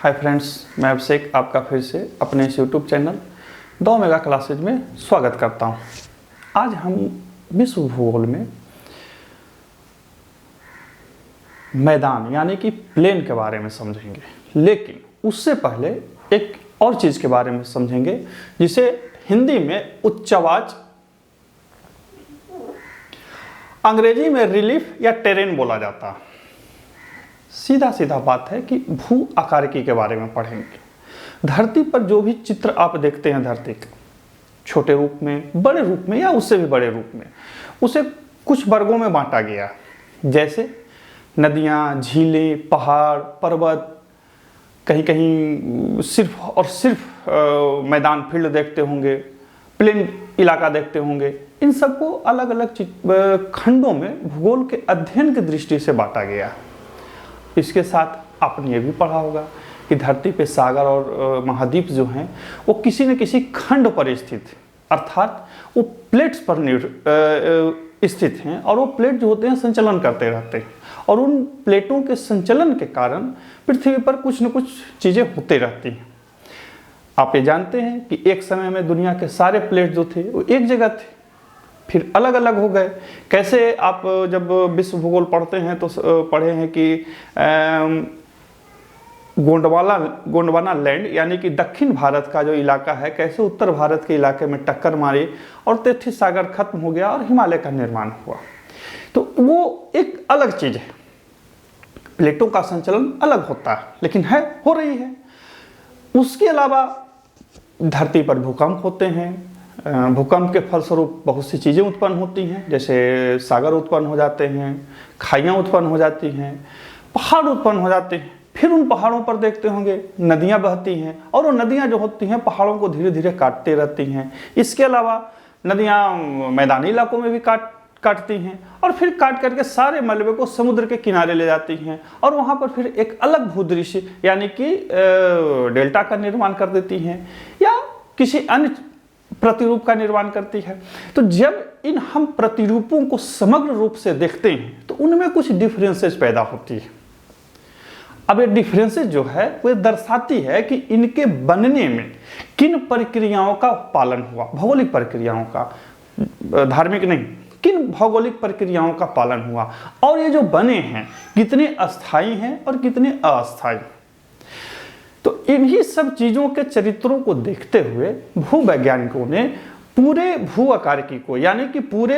Hi friends, मैं अभिषेक आपका फिर से अपने इस यूट्यूब चैनल 2 मेगा क्लासेज में स्वागत करता हूं। आज हम विश्व भूगोल में मैदान यानी कि प्लेन के बारे में समझेंगे, लेकिन उससे पहले एक और चीज़ के बारे में समझेंगे जिसे हिंदी में उच्चावाच, अंग्रेजी में रिलीफ या टेरेन बोला जाता है। सीधा सीधा बात है कि भू आकारिकी के बारे में पढ़ेंगे। धरती पर जो भी चित्र आप देखते हैं धरती के, छोटे रूप में, बड़े रूप में या उससे भी बड़े रूप में, उसे कुछ वर्गों में बांटा गया। जैसे नदियाँ, झीलें, पहाड़, पर्वत, कहीं कहीं सिर्फ और सिर्फ मैदान फील्ड देखते होंगे, प्लेन इलाका देखते होंगे। इन सबको अलग अलग खंडों में भूगोल के अध्ययन की दृष्टि से बांटा गया। इसके साथ आपने ये भी पढ़ा होगा कि धरती पे सागर और महाद्वीप जो हैं वो किसी न किसी खंड पर स्थित, अर्थात वो प्लेट्स पर स्थित हैं और वो प्लेट जो होते हैं संचलन करते रहते हैं और उन प्लेटों के संचलन के कारण पृथ्वी पर कुछ न कुछ चीज़ें होते रहती हैं। आप ये जानते हैं कि एक समय में दुनिया के सारे प्लेट जो थे वो एक जगह थे, फिर अलग अलग हो गए। कैसे आप जब विश्व भूगोल पढ़ते हैं तो पढ़े हैं कि गोंडवाना लैंड यानी कि दक्षिण भारत का जो इलाका है, कैसे उत्तर भारत के इलाके में टक्कर मारी और तैथिस सागर खत्म हो गया और हिमालय का निर्माण हुआ। तो वो एक अलग चीज़ है, प्लेटों का संचलन अलग होता है, लेकिन हो रही है। उसके अलावा धरती पर भूकंप होते हैं। भूकंप के फलस्वरूप बहुत सी चीज़ें उत्पन्न होती हैं, जैसे सागर उत्पन्न हो जाते हैं, खाइयाँ उत्पन्न हो जाती हैं, पहाड़ उत्पन्न हो जाते हैं। फिर उन पहाड़ों पर देखते होंगे नदियाँ बहती हैं और वो नदियाँ जो होती हैं पहाड़ों को धीरे धीरे काटते रहती हैं। इसके अलावा नदियाँ मैदानी इलाकों में भी काटती हैं और फिर काट करके सारे मलबे को समुद्र के किनारे ले जाती हैं और वहाँ पर फिर एक अलग भूदृश्य यानी कि डेल्टा का निर्माण कर देती हैं या किसी अन्य प्रतिरूप का निर्माण करती है। तो जब इन हम प्रतिरूपों को समग्र रूप से देखते हैं तो उनमें कुछ डिफरेंसेस पैदा होती है। अब ये डिफरेंसेस जो है वो दर्शाती है कि इनके बनने में किन प्रक्रियाओं का पालन हुआ, भौगोलिक प्रक्रियाओं का, धार्मिक नहीं, किन भौगोलिक प्रक्रियाओं का पालन हुआ और ये जो बने हैं कितने अस्थायी हैं और कितने अस्थायी। तो इन्हीं सब चीज़ों के चरित्रों को देखते हुए भूवैज्ञानिकों ने पूरे भू आकारिकी को यानी कि पूरे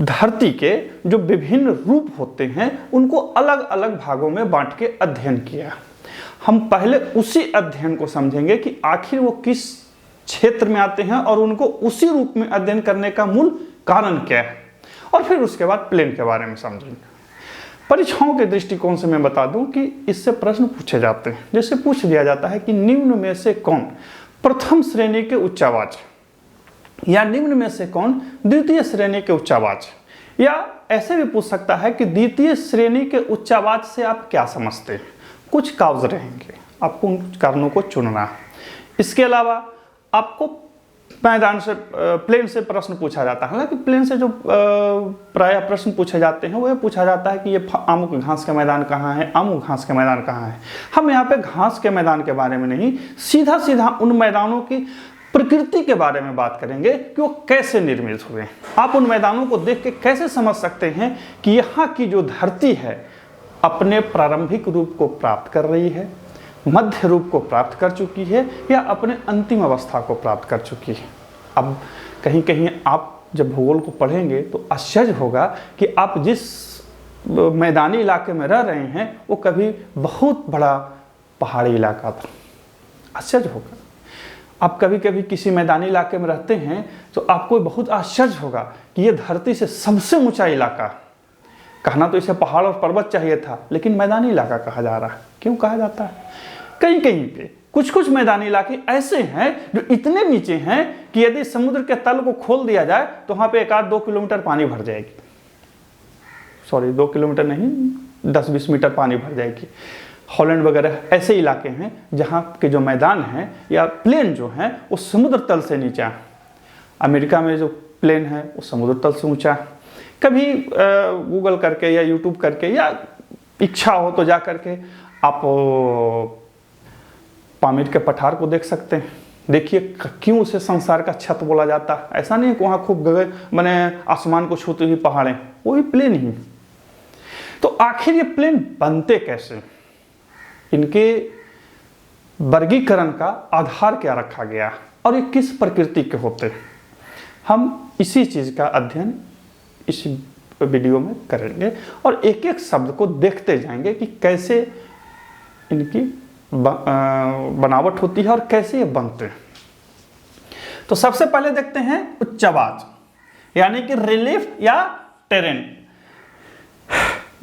धरती के जो विभिन्न रूप होते हैं उनको अलग अलग भागों में बांट के अध्ययन किया। हम पहले उसी अध्ययन को समझेंगे कि आखिर वो किस क्षेत्र में आते हैं और उनको उसी रूप में अध्ययन करने का मूल कारण क्या है, और फिर उसके बाद प्लेन के बारे में समझेंगे। परीक्षाओं के दृष्टिकोण से मैं बता दूं कि इससे प्रश्न पूछे जाते हैं। जैसे पूछ दिया जाता है कि निम्न में से कौन प्रथम श्रेणी के उच्चावाच या निम्न में से कौन द्वितीय श्रेणी के उच्चावाच, या ऐसे भी पूछ सकता है कि द्वितीय श्रेणी के उच्चावाच से आप क्या समझते हैं। कुछ काउज रहेंगे, आपको उन कारणों को चुनना है। इसके अलावा आपको मैदान से, प्लेन से प्रश्न पूछा जाता है। हालांकि प्लेन से जो प्रायः प्रश्न पूछे जाते हैं वो ये पूछा जाता है कि ये अमुक घास का मैदान कहाँ है, अमुक घास का मैदान कहाँ है। हम यहाँ पे घास के मैदान के बारे में नहीं, सीधा सीधा उन मैदानों की प्रकृति के बारे में बात करेंगे कि वो कैसे निर्मित हुए। आप उन मैदानों को देख के कैसे समझ सकते हैं कि यहाँ की जो धरती है अपने प्रारंभिक रूप को प्राप्त कर रही है, मध्य रूप को प्राप्त कर चुकी है या अपने अंतिम अवस्था को प्राप्त कर चुकी है। अब कहीं कहीं आप जब भूगोल को पढ़ेंगे तो आश्चर्य होगा कि आप जिस मैदानी इलाके में रह रहे हैं वो कभी बहुत बड़ा पहाड़ी इलाका था। आश्चर्य होगा। आप कभी कभी किसी मैदानी इलाके में रहते हैं तो आपको बहुत आश्चर्य होगा कि ये धरती से सबसे ऊंचा इलाका, कहना तो इसे पहाड़ और पर्वत चाहिए था, लेकिन मैदानी इलाका कहा जा रहा है। क्यों कहा जाता है? कहीं कहीं पे कुछ कुछ मैदानी इलाके ऐसे हैं जो इतने नीचे हैं कि यदि समुद्र के तल को खोल दिया जाए तो वहां पे 1-2 किलोमीटर पानी भर जाएगी। सॉरी, 2 किलोमीटर नहीं, 10-20 मीटर पानी भर जाएगी। हॉलैंड वगैरह ऐसे इलाके हैं जहाँ के जो मैदान हैं या प्लेन जो हैं वो समुद्र तल से नीचा है। अमेरिका में जो प्लेन है वो समुद्र तल से ऊंचा है। कभी गूगल करके या यूट्यूब करके या इच्छा हो तो जा करके आप पामीर के पठार को देख सकते हैं। देखिए क्यों उसे संसार का छत बोला जाता है। ऐसा नहीं है कि वहाँ खूब गगन माने आसमान को छूती हुई पहाड़ें, वो भी प्लेन ही। तो आखिर ये प्लेन बनते कैसे, इनके वर्गीकरण का आधार क्या रखा गया और ये किस प्रकृति के होते हैं, हम इसी चीज़ का अध्ययन इस वीडियो में करेंगे और एक एक शब्द को देखते जाएंगे कि कैसे इनकी बनावट होती है और कैसे ये बनते हैं। तो सबसे पहले देखते हैं उच्च आवाज, यानी कि रिलीफ या टेरेन।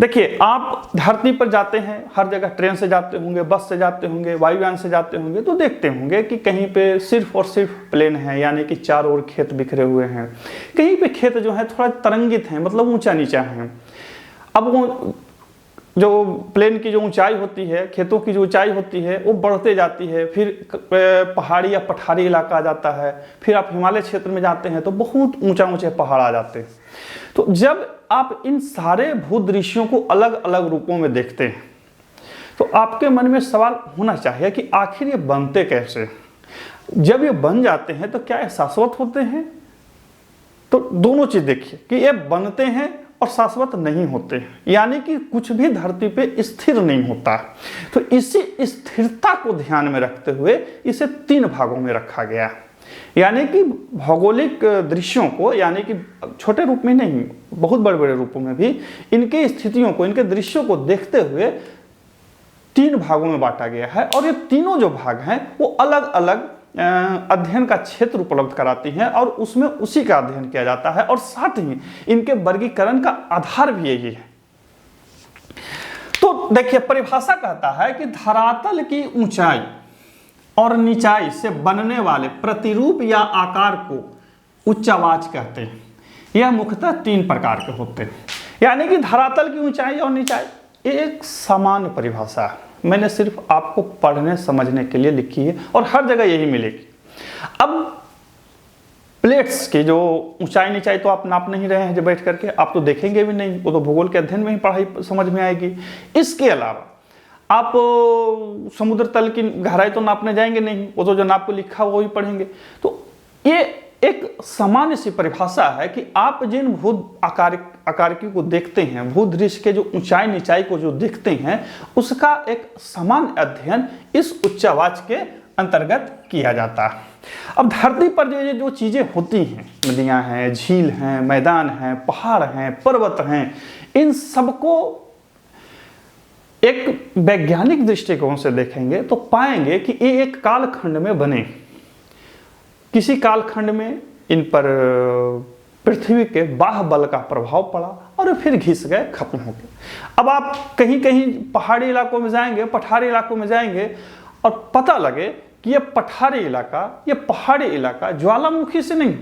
देखिए आप धरती पर जाते हैं, हर जगह ट्रेन से जाते होंगे, बस से जाते होंगे, वायुयान से जाते होंगे, तो देखते होंगे कि कहीं पे सिर्फ और सिर्फ प्लेन है, यानी कि चारों ओर खेत बिखरे हुए हैं। कहीं पे खेत जो है थोड़ा तरंगित हैं, मतलब ऊंचा नीचा है। अब वो जो प्लेन की जो ऊंचाई होती है, खेतों की जो ऊंचाई होती है, वो बढ़ते जाती है, फिर पहाड़ी या पठारी इलाका आ जाता है, फिर आप हिमालय क्षेत्र में जाते हैं तो बहुत ऊंचा ऊंचे पहाड़ आ जाते हैं। तो जब आप इन सारे भूदृश्यों को अलग अलग रूपों में देखते हैं तो आपके मन में सवाल होना चाहिए कि आखिर ये बनते कैसे। जब ये बन जाते हैं तो क्या ये शाश्वत होते हैं? तो दोनों चीज देखिए कि ये बनते हैं और शाश्वत नहीं होते, यानी कि कुछ भी धरती पे स्थिर नहीं होता। तो इसी स्थिरता को ध्यान में रखते हुए इसे 3 भागों में रखा गया, यानी कि भौगोलिक दृश्यों को, यानी कि छोटे रूप में नहीं, बहुत बड़े बड़े रूपों में भी इनके स्थितियों को, इनके दृश्यों को देखते हुए 3 भागों में बांटा गया है। और ये तीनों जो भाग हैं वो अलग अलग अध्ययन का क्षेत्र उपलब्ध कराती हैं और उसमें उसी का अध्ययन किया जाता है, और साथ ही इनके वर्गीकरण का आधार भी यही है। तो देखिए परिभाषा कहता है कि धरातल की ऊंचाई और निचाई से बनने वाले प्रतिरूप या आकार को उच्च आवाज कहते हैं। यह मुख्यतः 3 प्रकार के होते हैं, यानी कि धरातल की ऊंचाई और निचाई एक सामान्य परिभाषा है, मैंने सिर्फ आपको पढ़ने समझने के लिए लिखी है और हर जगह यही मिलेगी। अब प्लेट्स की जो ऊंचाई निचाई तो आप नाप नहीं रहे हैं जो बैठ करके, आप तो देखेंगे भी नहीं, वो तो भूगोल के अध्ययन में ही पढ़ाई समझ में आएगी। इसके अलावा आप समुद्र तल की गहराई तो नापने जाएंगे नहीं, वो तो जो नाप को लिखा वो ही पढ़ेंगे। तो ये एक सामान्य सी परिभाषा है कि आप जिन भू आकारिकी को देखते हैं, भूदृश्य के जो ऊंचाई निचाई को जो देखते हैं, उसका एक सामान्य अध्ययन इस उच्च आवाज के अंतर्गत किया जाता है। अब धरती पर जो चीजें होती हैं, नदियां हैं, झील हैं, मैदान हैं, पहाड़ हैं, पर्वत हैं, इन सबको एक वैज्ञानिक दृष्टिकोण से देखेंगे तो पाएंगे कि ये एक कालखंड में बने। किसी कालखंड में इन पर पृथ्वी के बाह्य का प्रभाव पड़ा और फिर घिस गए, खत्म हो गए। अब आप कहीं कहीं पहाड़ी इलाकों में जाएंगे, पठारी इलाकों में जाएंगे और पता लगे कि ये पठारी इलाका, ये पहाड़ी इलाका ज्वालामुखी से नहीं,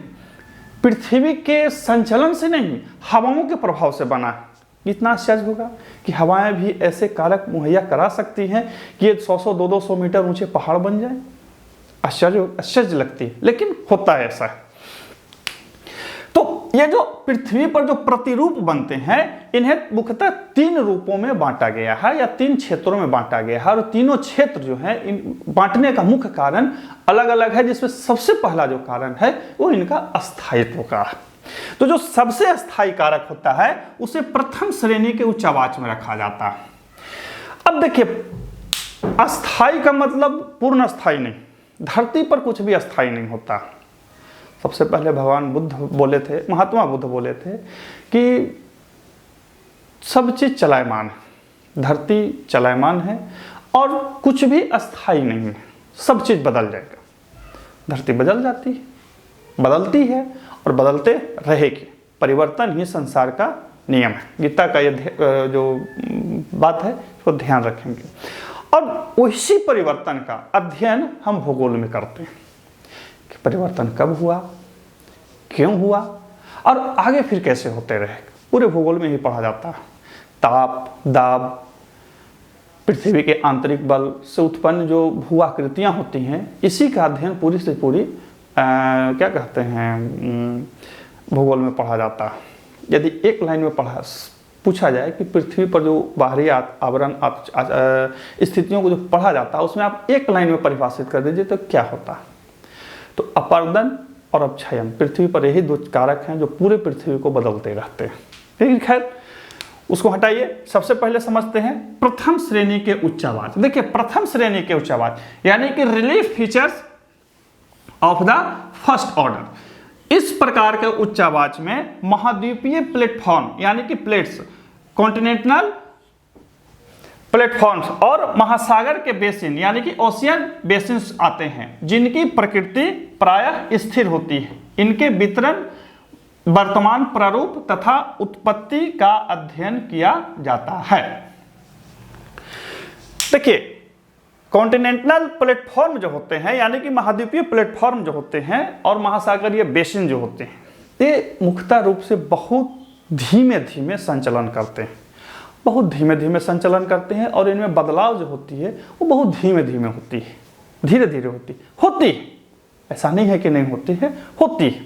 पृथ्वी के संचलन से नहीं, हवाओं के प्रभाव से बना है। इतना आश्चर्य होगा कि हवाएं भी ऐसे कारक मुहैया करा सकती हैं कि ये 100-200 मीटर ऊंचे पहाड़ बन जाए। आश्चर्य लगती है, लेकिन होता है ऐसा। तो ये जो पृथ्वी पर जो प्रतिरूप बनते हैं, इन्हें मुख्यतः 3 रूपों में बांटा गया है या 3 क्षेत्रों में बांटा गया है, और तीनों क्षेत्र जो है इन बांटने का मुख्य कारण अलग अलग है, जिसमें सबसे पहला जो कारण है वो इनका अस्थायित्व का है। तो जो सबसे अस्थायी कारक होता है उसे प्रथम श्रेणी के उच्च आवाज में रखा जाता है। अब देखिए अस्थायी का मतलब पूर्ण अस्थायी नहीं, धरती पर कुछ भी अस्थायी नहीं होता। सबसे पहले भगवान बुद्ध बोले थे, महात्मा बुद्ध बोले थे कि सब चीज चलायमान है, धरती चलायमान है और कुछ भी अस्थायी नहीं है, सब चीज बदल जाएगा। धरती बदल जाती है, बदलती है और बदलते रहेगी। परिवर्तन ही संसार का नियम है। गीता का ये जो बात है उसको ध्यान रखेंगे। और उसी परिवर्तन का अध्ययन हम भूगोल में करते हैं कि परिवर्तन कब हुआ, क्यों हुआ और आगे फिर कैसे होते रहे। पूरे भूगोल में ही पढ़ा जाता है। ताप, दाब, पृथ्वी के आंतरिक बल से उत्पन्न जो भू आकृतियाँ होती हैं, इसी का अध्ययन पूरी से पूरी क्या कहते हैं भूगोल में पढ़ा जाता है। यदि एक लाइन में पूछा जाए कि पृथ्वी पर जो बाहरी आवरण स्थितियों को जो पढ़ा जाता है उसमें आप एक लाइन में परिभाषित कर दीजिए तो क्या होता है? तो अपर्दन और अपक्षयन, पृथ्वी पर यही दो कारक हैं जो पूरे पृथ्वी को बदलते रहते हैं। लेकिन खैर उसको हटाइए, सबसे पहले समझते हैं प्रथम श्रेणी के उच्च आवाज। देखिए प्रथम श्रेणी के उच्च आवाज यानी कि relief features of the first order, इस प्रकार के उच्च आवाज में महाद्वीपीय प्लेटफॉर्म यानी कि प्लेट्स, कॉन्टिनेंटल प्लेटफॉर्म्स और महासागर के बेसिन यानी कि ओशियन बेसिन्स आते हैं, जिनकी प्रकृति प्रायः स्थिर होती है। इनके वितरण, वर्तमान प्रारूप तथा उत्पत्ति का अध्ययन किया जाता है। देखिए कॉन्टिनेंटल प्लेटफॉर्म जो होते हैं यानी कि महाद्वीपीय प्लेटफॉर्म जो होते हैं और महासागरीय बेसिन जो होते हैं, ये मुख्यतः रूप से बहुत धीमे धीमे संचलन करते हैं, बहुत धीमे धीमे संचलन करते हैं और इनमें बदलाव जो होती है वो बहुत धीमे धीमे होती है, धीरे धीरे होती है। ऐसा नहीं है कि नहीं होती है, होती है।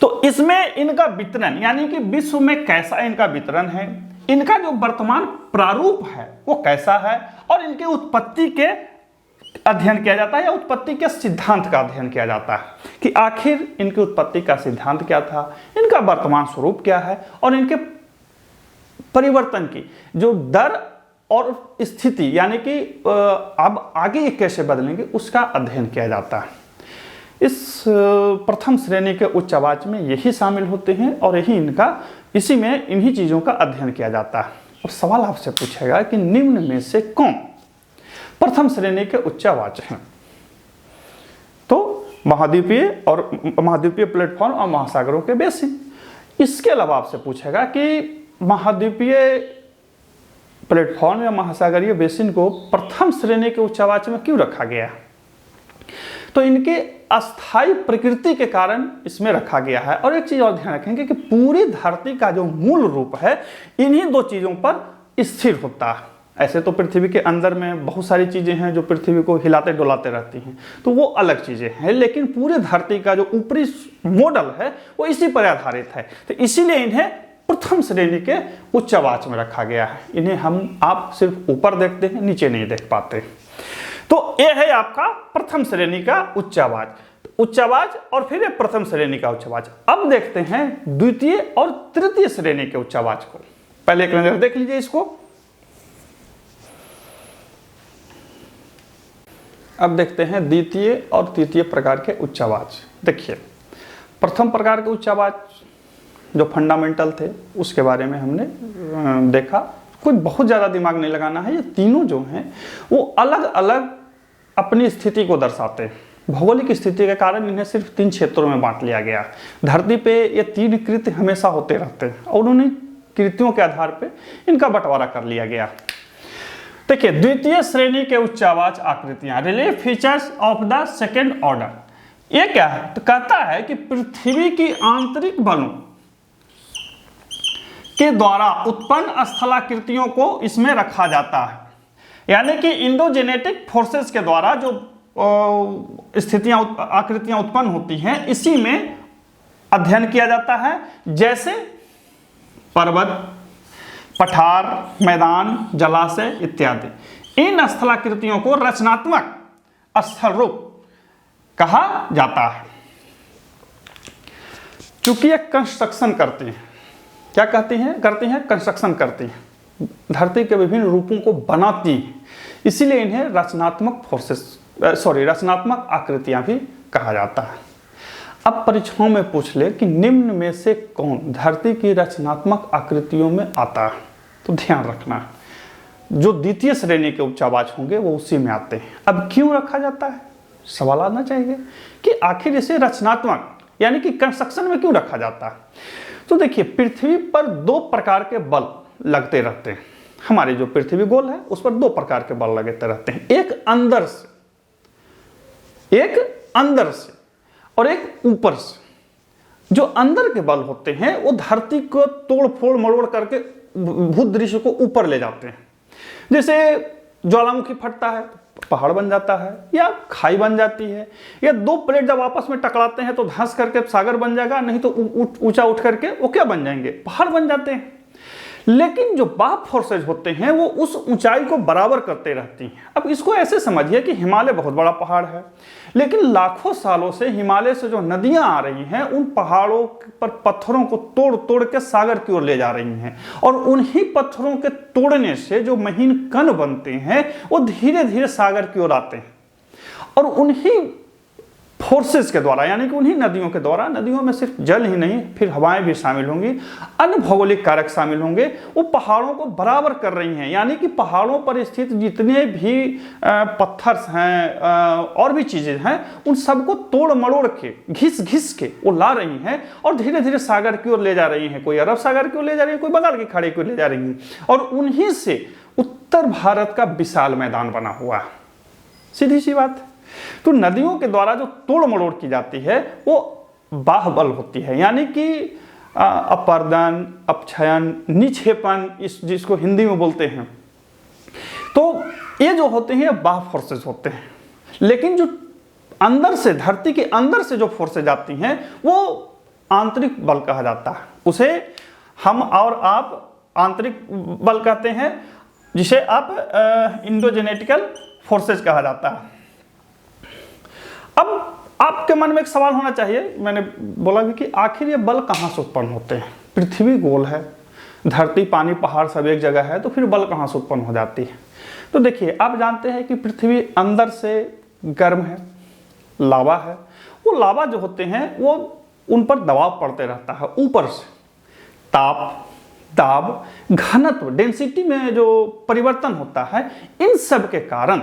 तो इसमें इनका वितरण यानी कि विश्व में कैसा इनका वितरण है, इनका जो वर्तमान प्रारूप है वो कैसा है और इनकी उत्पत्ति के अध्ययन किया जाता है या उत्पत्ति के सिद्धांत का अध्ययन किया जाता है कि आखिर इनकी उत्पत्ति का सिद्धांत क्या था, इनका वर्तमान स्वरूप क्या है और इनके परिवर्तन की जो दर और स्थिति यानी कि अब आगे ये कैसे बदलेंगे उसका अध्ययन किया जाता है। इस प्रथम श्रेणी के उच्च आवाज में यही शामिल होते हैं और यही इनका, इसी में इन्हीं चीज़ों का अध्ययन किया जाता है। और सवाल आपसे पूछेगा कि निम्न में से कौन प्रथम श्रेणी के उच्च आवाज हैं? तो महाद्वीपीय प्लेटफॉर्म और महासागरों के बेसिन। इसके अलावा आपसे पूछेगा कि महाद्वीपीय प्लेटफॉर्म या महासागरीय बेसिन को प्रथम श्रेणी के उच्च आवाज में क्यों रखा गया? तो इनके अस्थायी प्रकृति के कारण इसमें रखा गया है। और एक चीज और ध्यान रखेंगे कि पूरी धरती का जो मूल रूप है इन्हीं दो चीजों पर स्थिर होता है। ऐसे तो पृथ्वी के अंदर में बहुत सारी चीजें हैं जो पृथ्वी को हिलाते डुलाते रहती हैं, तो वो अलग चीजें हैं, लेकिन पूरे धरती का जो ऊपरी मॉडल है वो इसी पर आधारित है। तो इसीलिए इन्हें प्रथम श्रेणी के उच्च आवाज में रखा गया है। इन्हें आप सिर्फ ऊपर देखते हैं, नीचे नहीं देख पाते। तो ये है आपका प्रथम श्रेणी का उच्च आवाज और फिर प्रथम श्रेणी का उच्च आवाज। अब देखते हैं द्वितीय और तृतीय श्रेणी के उच्च आवाज को। पहले एक नजर देख लीजिए इसको। अब देखते हैं द्वितीय और तृतीय प्रकार के उच्च आवाज। देखिए प्रथम प्रकार के उच्च आवाज जो फंडामेंटल थे उसके बारे में हमने देखा, कोई बहुत ज़्यादा दिमाग नहीं लगाना है। ये तीनों जो हैं वो अलग अलग अपनी स्थिति को दर्शाते हैं। भौगोलिक स्थिति के कारण इन्हें सिर्फ 3 क्षेत्रों में बांट लिया गया। धरती पे ये 3 कृत्य हमेशा होते रहते हैं और उन्हीं कृत्यों के आधार पे इनका बंटवारा कर लिया गया। देखिए द्वितीय श्रेणी के उच्च आवाज आकृतियां, relief features of the second order. ये क्या है? तो कहता है कि पृथ्वी की आंतरिक बलों के द्वारा उत्पन्न स्थलाकृतियों को इसमें रखा जाता है, यानी कि इंडोजेनेटिक फोर्सेस के द्वारा जो स्थितियां आकृतियां उत्पन्न होती हैं इसी में अध्ययन किया जाता है, जैसे पर्वत, पठार, मैदान, जलाशय इत्यादि। इन स्थलाकृतियों को रचनात्मक स्थल रूप कहा जाता है। चूंकि ये कंस्ट्रक्शन करती हैं, क्या कहती हैं? करती हैं, कंस्ट्रक्शन करती हैं, धरती के विभिन्न रूपों को बनाती हैं, इसीलिए इन्हें रचनात्मक आकृतियां भी कहा जाता है। अब परीक्षाओं में पूछ ले कि निम्न में से कौन धरती की रचनात्मक आकृतियों में आता है, तो ध्यान रखना जो द्वितीय श्रेणी के उच्च आवाज होंगे वो उसी में आते हैं। अब क्यों रखा जाता है? सवाल आना चाहिए कि आखिर इसे रचनात्मक यानी कि कंस्ट्रक्शन में क्यों रखा जाता है। तो देखिए पृथ्वी पर 2 प्रकार के बल लगते रहते हैं। हमारी जो पृथ्वी गोल है उस पर 2 प्रकार के बल लगते रहते हैं, एक अंदर से और एक ऊपर से। जो अंदर के बल होते हैं वो धरती को तोड़ फोड़ मरोड़ करके भूदृश्य को ऊपर ले जाते हैं। जैसे ज्वालामुखी फटता है पहाड़ बन जाता है या खाई बन जाती है, या दो प्लेट जब आपस में टकराते हैं तो धंस करके सागर बन जाएगा, नहीं तो ऊंचा उठ करके वो क्या बन जाएंगे, पहाड़ बन जाते हैं। लेकिन जो बाह्य फोर्सेज होते हैं वो उस ऊंचाई को बराबर करते रहती हैं। अब इसको ऐसे समझिए कि हिमालय बहुत बड़ा पहाड़ है, लेकिन लाखों सालों से हिमालय से जो नदियां आ रही हैं उन पहाड़ों पर पत्थरों को तोड़ तोड़ के सागर की ओर ले जा रही हैं, और उन्हीं पत्थरों के तोड़ने से जो महीन कण बनते हैं वो धीरे धीरे सागर की ओर आते हैं, और उन्हीं फोर्सेस के द्वारा, यानी कि उन्हीं नदियों के द्वारा, नदियों में सिर्फ जल ही नहीं फिर हवाएं भी शामिल होंगी, अन्य भौगोलिक कारक शामिल होंगे, वो पहाड़ों को बराबर कर रही हैं। यानी कि पहाड़ों पर स्थित जितने भी पत्थर हैं और भी चीजें हैं उन सबको तोड़ मरोड़ के घिस घिस के वो ला रही हैं और धीरे धीरे सागर की ओर ले जा रही हैं। कोई अरब सागर की ओर ले जा रही है, कोई बंगाल की खाड़ी की ओर ले जा रही है, और उन्हीं से उत्तर भारत का विशाल मैदान बना हुआ है। सीधी सी बात। तो नदियों के द्वारा जो तोड़ मरोड़ की जाती है वो बाहुबल होती है, यानी कि अपर्दन, अपक्षयन, निक्षेपण, इस जिसको हिंदी में बोलते हैं। तो ये जो होते हैं बाह्य फोर्सेस होते हैं। लेकिन जो अंदर से, धरती के अंदर से जो फोर्सेज आती हैं वो आंतरिक बल कहा जाता है। उसे हम और आप आंतरिक बल कहते हैं, जिसे आप इंडोजेनेटिकल फोर्सेज कहा जाता है। अब आपके मन में एक सवाल होना चाहिए, मैंने बोला भी कि आखिर ये बल कहाँ से उत्पन्न होते हैं। पृथ्वी गोल है, धरती, पानी, पहाड़ सब एक जगह है, तो फिर बल कहाँ से उत्पन्न हो जाती है। तो देखिए, आप जानते हैं कि पृथ्वी अंदर से गर्म है, लावा है। वो लावा जो होते हैं वो उन पर दबाव पड़ते रहता है ऊपर से। ताप, दाब, घनत्व, डेंसिटी में जो परिवर्तन होता है, इन सब के कारण,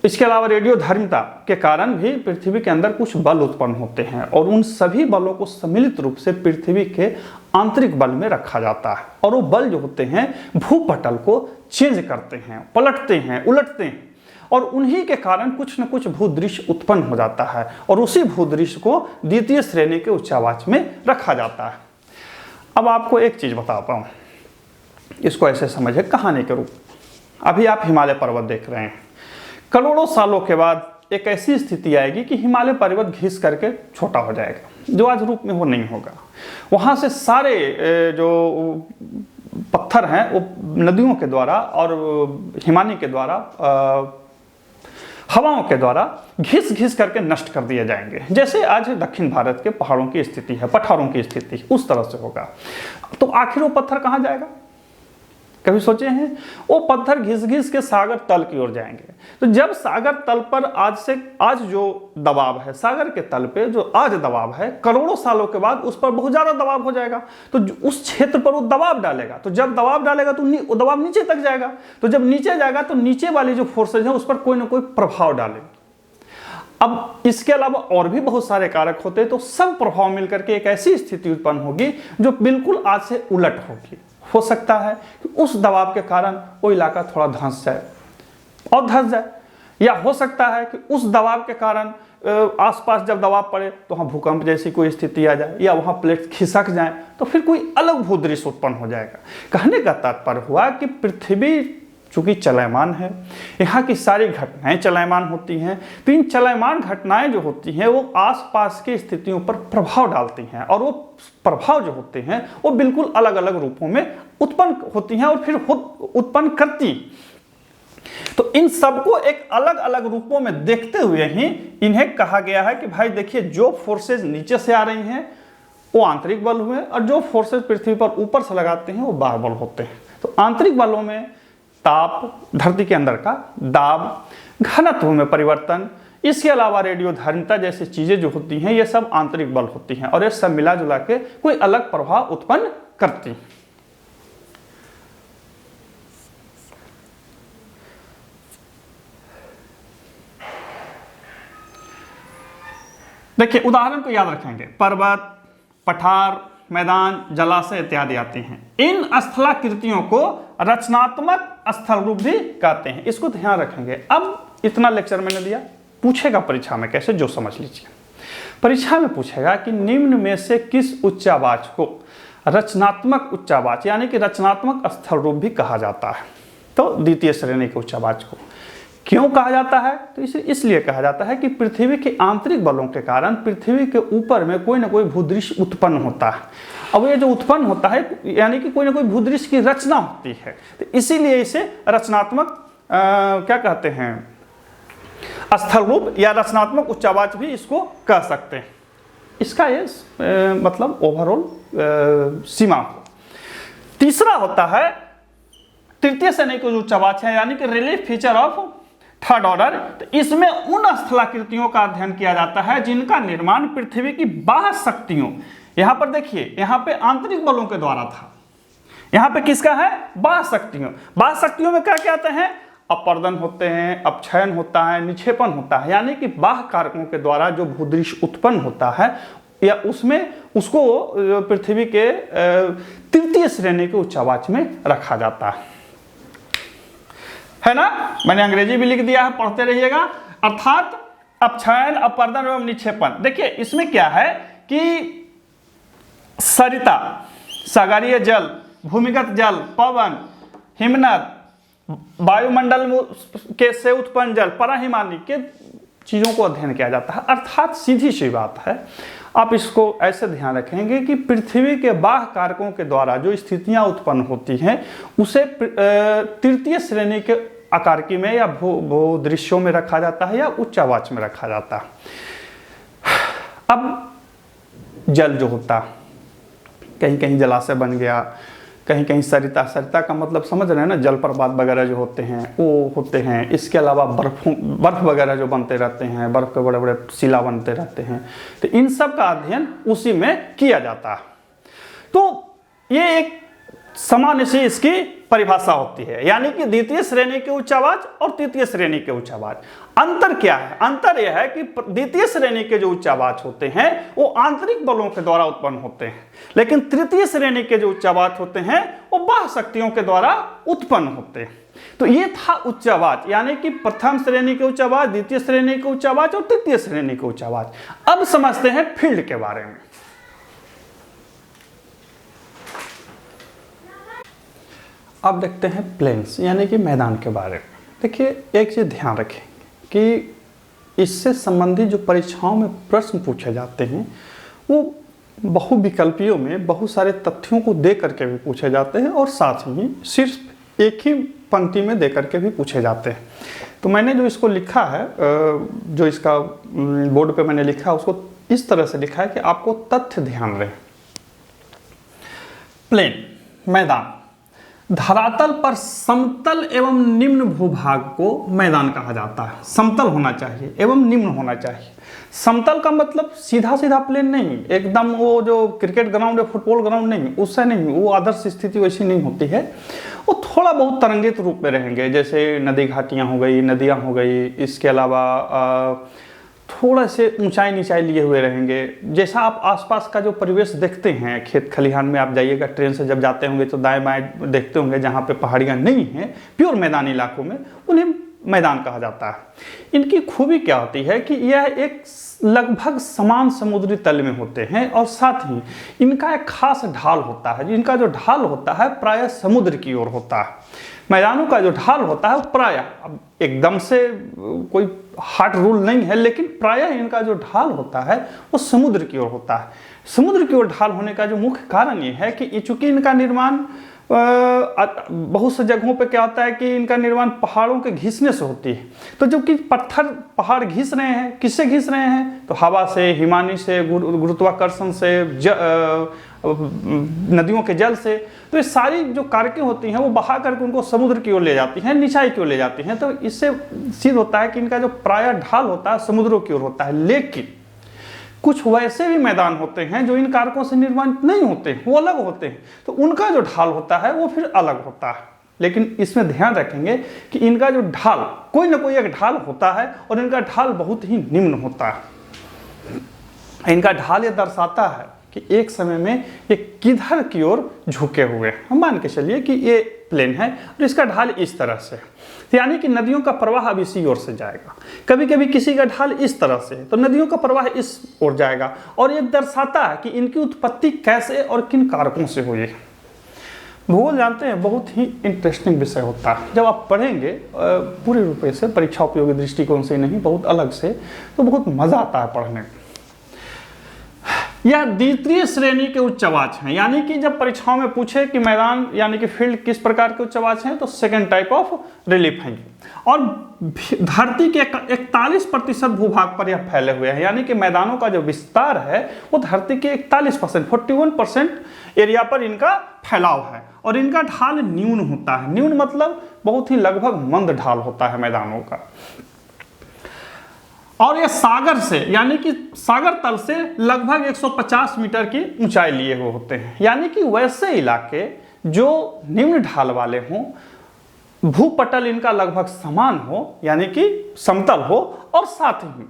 इसके अलावा रेडियोधर्मिता के कारण भी पृथ्वी के अंदर कुछ बल उत्पन्न होते हैं, और उन सभी बलों को सम्मिलित रूप से पृथ्वी के आंतरिक बल में रखा जाता है। और वो बल जो होते हैं भूपटल को चेंज करते हैं, पलटते हैं, उलटते हैं, और उन्हीं के कारण कुछ न कुछ भूदृश्य उत्पन्न हो जाता है, और उसी भूदृश्य को द्वितीय श्रेणी के उच्चावाच में रखा जाता है। अब आपको एक चीज बताता हूं, इसको ऐसे समझे कहानी के रूप। अभी आप हिमालय पर्वत देख रहे हैं, करोड़ों सालों के बाद एक ऐसी स्थिति आएगी कि हिमालय पर्वत घिस करके छोटा हो जाएगा, जो आज रूप में वो नहीं होगा। वहां से सारे जो पत्थर हैं वो नदियों के द्वारा और हिमानी के द्वारा, हवाओं के द्वारा घिस घिस करके नष्ट कर दिए जाएंगे। जैसे आज दक्षिण भारत के पहाड़ों की स्थिति है, पठारों की स्थिति, उस तरह से होगा। तो आखिर वो पत्थर कहाँ जाएगा, कभी सोचे हैं? वो पत्थर घिस घिस के सागर तल की ओर जाएंगे। तो जब सागर तल पर आज जो दबाव है, सागर के तल पे जो आज दबाव है, करोड़ों सालों के बाद उस पर बहुत ज्यादा दबाव हो जाएगा। तो उस क्षेत्र पर वो दबाव डालेगा, तो जब दबाव डालेगा तो वो दबाव नीचे तक जाएगा। तो जब नीचे जाएगा तो नीचे वाली जो फोर्सेज है उस पर कोई ना कोई प्रभाव डालेगी। अब इसके अलावा और भी बहुत सारे कारक होते हैं, तो सब प्रभाव मिलकर के एक ऐसी स्थिति उत्पन्न होगी जो बिल्कुल आज से उलट होगी। हो सकता है कि उस दबाव के कारण वो इलाका थोड़ा धंस जाए और धंस जाए, या हो सकता है कि उस दबाव के कारण आसपास जब दबाव पड़े तो वहाँ भूकंप जैसी कोई स्थिति आ जाए, या वहाँ प्लेट खिसक जाए, तो फिर कोई अलग भूदृश्य उत्पन्न हो जाएगा। कहने का तात्पर्य हुआ कि पृथ्वी चूंकि चलयमान है, यहाँ की सारी घटनाएं चलयमान होती हैं, तो इन चलयमान घटनाएं जो होती हैं वो आसपास की स्थितियों पर प्रभाव डालती हैं, और वो प्रभाव जो होते हैं वो बिल्कुल अलग अलग रूपों में उत्पन्न होती हैं और फिर उत्पन्न करती। तो इन सबको एक अलग अलग रूपों में देखते हुए ही इन्हें कहा गया है कि भाई देखिए, जो फोर्सेज नीचे से आ रही हैं वो आंतरिक बल हुए, और जो फोर्सेज पृथ्वी पर ऊपर से लगाते हैं वो बाह्य बल होते हैं। तो आंतरिक बलों में ताप, धरती के अंदर का दाब, घनत्व में परिवर्तन, इसके अलावा रेडियोधर्मिता जैसी चीजें जो होती हैं ये सब आंतरिक बल होती हैं, और ये सब मिला जुला के कोई अलग प्रभाव उत्पन्न करती हैं। देखिए, उदाहरण को याद रखेंगे, पर्वत, पठार, मैदान, जलाशय इत्यादि आते हैं। इन स्थलाकृतियों को रचनात्मक स्थल रूप भी कहते हैं, इसको ध्यान रखेंगे। अब इतना लेक्चर मैंने दिया, पूछेगा परीक्षा में कैसे, जो समझ लीजिए। परीक्षा में पूछेगा कि निम्न में से किस उच्चावाच को रचनात्मक उच्चावाच यानी कि रचनात्मक स्थल रूप भी कहा जाता है। तो द्वितीय श्रेणी के उच्च आवाज को क्यों कहा जाता है? तो इसे इसलिए कहा जाता है कि पृथ्वी के आंतरिक बलों के कारण पृथ्वी के ऊपर में कोई ना कोई भूदृश्य उत्पन्न होता है। अब ये जो उत्पन्न होता है यानी कि कोई ना कोई भूदृश्य की रचना होती है, तो इसीलिए इसे रचनात्मक क्या कहते हैं, स्थल रूप या रचनात्मक उच्च आवाज भी इसको कह सकते हैं। इसका ये मतलब ओवरऑल सीमा को। तीसरा होता है तृतीय श्रेणी के उच्च आवाज है, यानी कि relief feature of third order. तो इसमें उन स्थलाकृतियों का अध्ययन किया जाता है जिनका निर्माण पृथ्वी की बाह्य शक्तियों, यहां पर देखिए, यहां पे आंतरिक बलों के द्वारा था, यहां पे किसका है? बाह्य शक्तियों। बाह्य शक्तियों में क्या क्या आते हैं? अपर्दन होते हैं, अपक्षयन होता है, निक्षेपण होता है, यानी कि बाह्य कारकों के द्वारा जो भूदृश्य उत्पन्न होता है या उसमें उसको पृथ्वी के तृतीय श्रेणी के उच्च आवाज में रखा जाता है ना। मैंने अंग्रेजी भी लिख दिया है, पढ़ते रहिएगा। अर्थात अपक्षयन, अपर्दन एवं निक्षेपण। देखिए इसमें क्या है कि सरिता, सागरीय जल, भूमिगत जल, पवन, हिमनद, वायुमंडल के से उत्पन्न जल, पराहिमानी के चीजों को अध्ययन किया जाता है। अर्थात सीधी सी बात है, आप इसको ऐसे ध्यान रखेंगे कि पृथ्वी के बाह्य कारकों के द्वारा जो स्थितियां उत्पन्न होती हैं उसे तृतीय श्रेणी के आकारकी में या भूदृश्यों में रखा जाता है या उच्च आवाज में रखा जाता है। अब जल जो होता, कहीं कहीं जलाशय बन गया, कहीं कहीं सरिता, सरिता का मतलब समझ रहे हैं ना, जलप्रपात वगैरह जो होते हैं वो होते हैं। इसके अलावा बर्फ वगैरह जो बनते रहते हैं, बर्फ के बड़े बड़े शिला बनते रहते हैं, तो इन सब का अध्ययन उसी में किया जाता है। तो ये एक सामान्य सी इसकी परिभाषा होती है, यानी कि द्वितीय श्रेणी के उच्च आवाज और तृतीय श्रेणी के उच्च आवाज। अंतर क्या है? अंतर यह है कि द्वितीय श्रेणी के जो उच्च आवाज होते हैं वो आंतरिक बलों के द्वारा उत्पन्न होते हैं, लेकिन तृतीय श्रेणी के जो उच्च आवाज होते हैं वो बाह्य शक्तियों के द्वारा उत्पन्न होते हैं। तो ये था उच्च आवाज, यानी कि प्रथम श्रेणी के उच्च आवाज, द्वितीय श्रेणी के उच्च आवाज और तृतीय श्रेणी के उच्च आवाज। अब समझते हैं फील्ड के बारे में। अब देखते हैं प्लेन्स यानी कि मैदान के बारे में। देखिए एक चीज ध्यान रखें कि इससे संबंधित जो परीक्षाओं में प्रश्न पूछे जाते हैं वो बहुविकल्पियों में बहुत सारे तथ्यों को दे करके भी पूछे जाते हैं और साथ ही सिर्फ एक ही पंक्ति में दे करके भी पूछे जाते हैं। तो मैंने जो इसको लिखा है, जो इसका बोर्ड पे मैंने लिखा है, उसको इस तरह से लिखा है कि आपको तथ्य ध्यान रहे। प्लेन मैदान, धरातल पर समतल एवं निम्न भूभाग को मैदान कहा जाता है। समतल होना चाहिए एवं निम्न होना चाहिए। समतल का मतलब सीधा सीधा प्लेन नहीं, एकदम वो जो क्रिकेट ग्राउंड या फुटबॉल ग्राउंड नहीं, उससे नहीं, वो आदर्श स्थिति वैसी नहीं होती है। वो थोड़ा बहुत तरंगित रूप में रहेंगे, जैसे नदी घाटियाँ हो गई, नदियाँ हो गई। इसके अलावा थोड़ा से ऊंचाई नीचाई लिए हुए रहेंगे। जैसा आप आसपास का जो परिवेश देखते हैं, खेत खलिहान में आप जाइएगा, ट्रेन से जब जाते होंगे तो दाएं बाएं देखते होंगे, जहाँ पे पहाड़ियाँ नहीं हैं, प्योर मैदानी इलाकों में, उन्हें मैदान कहा जाता है। इनकी खूबी क्या होती है कि यह एक लगभग समान समुद्री तल में होते हैं और साथ ही इनका एक खास ढाल होता है। इनका जो ढाल होता है प्रायः समुद्र की ओर होता है। मैदानों का जो ढाल होता है प्रायः, अब एकदम से कोई हार्ड रूल नहीं है, लेकिन प्रायः इनका जो ढाल होता है वो समुद्र की ओर होता है। समुद्र की ओर ढाल होने का जो मुख्य कारण ये है कि चूंकि इनका निर्माण बहुत से जगहों पे क्या होता है कि इनका निर्माण पहाड़ों के घिसने से होती है। तो जो कि पत्थर पहाड़ घिस रहे हैं, किससे घिस रहे हैं? तो हवा से, हिमानी से, गुरुत्वाकर्षण से, नदियों के जल से। तो ये सारी जो कारकें होती हैं वो बहा करके उनको समुद्र की ओर ले जाती हैं, निचाई की ओर ले जाती हैं। तो इससे सिद्ध होता है कि इनका जो प्रायः ढाल होता है समुद्रों की ओर होता है। लेकिन कुछ वैसे भी मैदान होते हैं जो इन कारकों से निर्माण नहीं होते, वो अलग होते हैं, तो उनका जो ढाल होता है वो फिर अलग होता है। लेकिन इसमें ध्यान रखेंगे कि इनका जो ढाल, कोई ना कोई एक ढाल होता है और इनका ढाल बहुत ही निम्न होता है। इनका ढाल ये दर्शाता है कि एक समय में ये किधर की ओर झुके हुए हैं। हम मान के चलिए कि ये प्लेन है और इसका ढाल इस तरह से, यानी कि नदियों का प्रवाह अब इसी ओर से जाएगा। कभी कभी किसी का ढाल इस तरह से तो नदियों का प्रवाह इस ओर जाएगा, और ये दर्शाता है कि इनकी उत्पत्ति कैसे और किन कारकों से हुई है। भूगोल जानते हैं बहुत ही इंटरेस्टिंग विषय होता है। जब आप पढ़ेंगे पूरे रूप से, परीक्षा उपयोगी दृष्टिकोण से नहीं, बहुत अलग से, तो बहुत मज़ा आता है पढ़ने में। यह द्वितीय श्रेणी के उच्चवाच हैं, यानी कि जब परीक्षाओं में पूछे कि मैदान यानी कि फील्ड किस प्रकार के उच्चवाच हैं, तो सेकेंड टाइप ऑफ रिलीफ हैं। और धरती के 41% भूभाग पर यह फैले हुए हैं, यानी कि मैदानों का जो विस्तार है वो धरती के 41%, 41% एरिया पर इनका फैलाव है। और इनका ढाल न्यून होता है। न्यून मतलब बहुत ही लगभग मंद ढाल होता है मैदानों का। और ये सागर से यानी कि सागर तल से लगभग 150 मीटर की ऊंचाई लिए हुए होते हैं, यानी कि वैसे इलाके जो निम्न ढाल वाले हों, भूपटल इनका लगभग समान हो यानी कि समतल हो, और साथ ही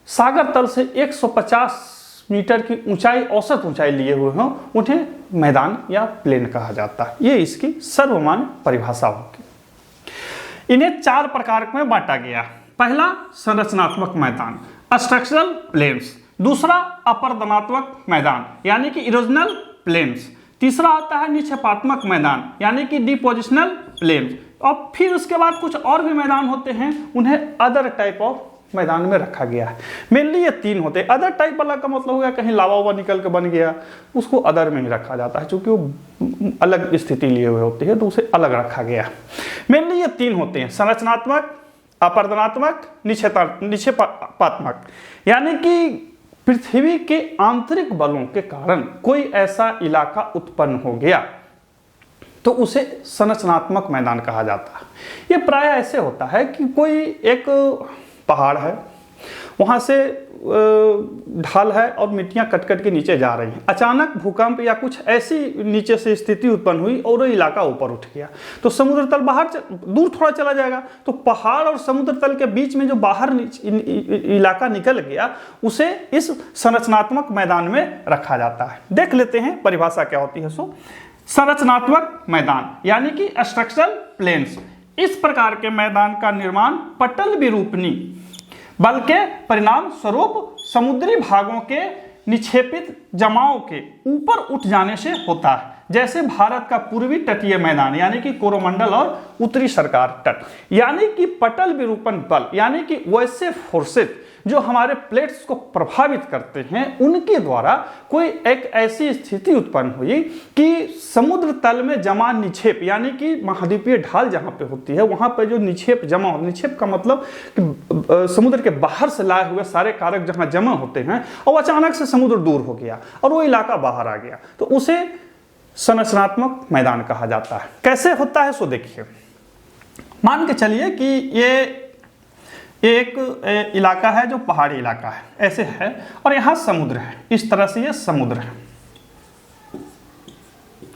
सागर तल से 150 मीटर की ऊंचाई, औसत ऊंचाई लिए हुए हों, उन्हें मैदान या प्लेन कहा जाता है। ये इसकी सर्वमान्य परिभाषा होगी। इन्हें 4 प्रकार में बांटा गया। पहला संरचनात्मक मैदान, स्ट्रक्चरल प्लेन्स। दूसरा अपरदनात्मक मैदान यानी कि इरोजनल प्लेन्स। तीसरा आता है निक्षेपात्मक मैदान यानी कि डिपोजिशनल प्लेन्स। और फिर उसके बाद कुछ और भी मैदान होते हैं, उन्हें अदर टाइप ऑफ मैदान में रखा गया है। मेनली ये 3 होते हैं। अदर टाइप वाला का मतलब हो गया कहीं लावा वावा निकल के बन गया, उसको अदर में ही रखा जाता है, क्योंकि वो अलग स्थिति लिए हुए होती है, तो उसे अलग रखा गया। मेनली ये 3 होते हैं, संरचनात्मक, अपरदनात्मक, निक्षेपात्मक। यानी कि पृथ्वी के आंतरिक बलों के कारण कोई ऐसा इलाका उत्पन्न हो गया तो उसे संरचनात्मक मैदान कहा जाता है। ये प्राय ऐसे होता है कि कोई एक पहाड़ है, वहाँ से ढाल है और मिट्टियाँ कट कट के नीचे जा रही हैं, अचानक भूकंप या कुछ ऐसी नीचे से स्थिति उत्पन्न हुई और वो इलाका ऊपर उठ गया, तो समुद्र तल बाहर दूर थोड़ा चला जाएगा, तो पहाड़ और समुद्र तल के बीच में जो बाहर इलाका निकल गया उसे इस संरचनात्मक मैदान में रखा जाता है। देख लेते हैं परिभाषा क्या होती है। सो संरचनात्मक मैदान यानी कि स्ट्रक्चरल प्लेन्स, इस प्रकार के मैदान का निर्माण पटल विरूपणी बल के परिणाम स्वरूप समुद्री भागों के निक्षेपित जमाव के ऊपर उठ जाने से होता है, जैसे भारत का पूर्वी तटीय मैदान यानी कि कोरोमंडल और उत्तरी सरकार तट। यानी कि पटल विरूपण बल यानी कि वैसे फोर्सेस जो हमारे प्लेट्स को प्रभावित करते हैं, उनके द्वारा कोई एक ऐसी स्थिति उत्पन्न हुई कि समुद्र तल में जमा निक्षेप यानी कि महाद्वीपीय ढाल जहां पे होती है वहां पे जो निक्षेप जमा हो, निक्षेप का मतलब कि समुद्र के बाहर से लाए हुए सारे कारक जहां जमा होते हैं और अचानक से समुद्र दूर हो गया और वो इलाका बाहर आ गया, तो उसे संरचनात्मक मैदान कहा जाता है। कैसे होता है सो देखिए। मान के चलिए कि ये एक इलाका है जो पहाड़ी इलाका है, ऐसे है, और यहाँ समुद्र है, इस तरह से ये समुद्र है,